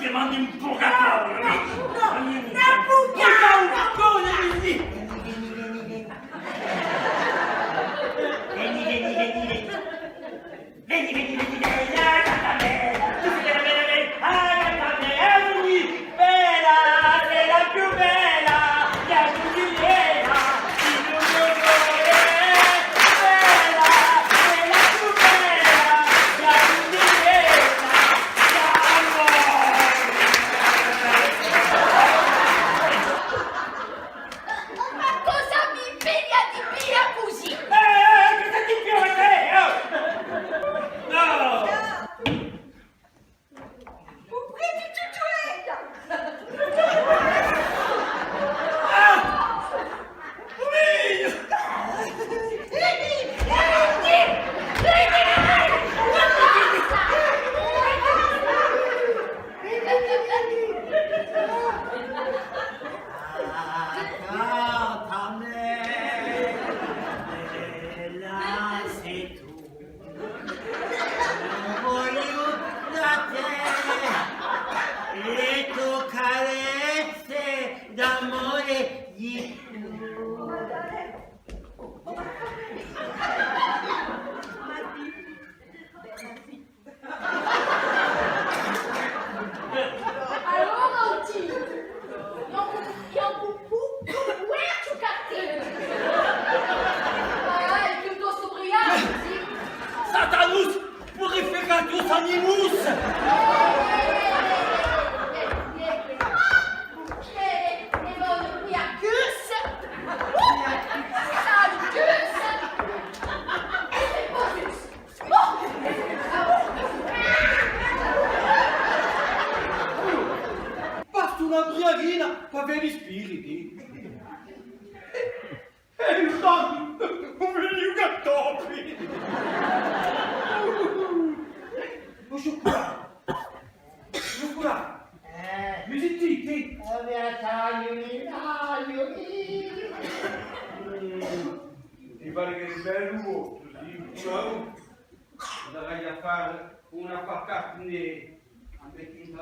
ti mandi un purgatorio. No, Vieni, agatta me, bella, sei la più bella, la più bella, il mio cuore, bella, sei la più bella, la più bella, Ma cosa mi impegna di via così? cosa ti piace? No! Satanus, purificatus animus! Basta una briaghina per avere i spiriti. E il don, un gattopi! Scioccola! Mi sentite? Mi pare che il bello così, ciao. Andrai a fare una paccata a mettere in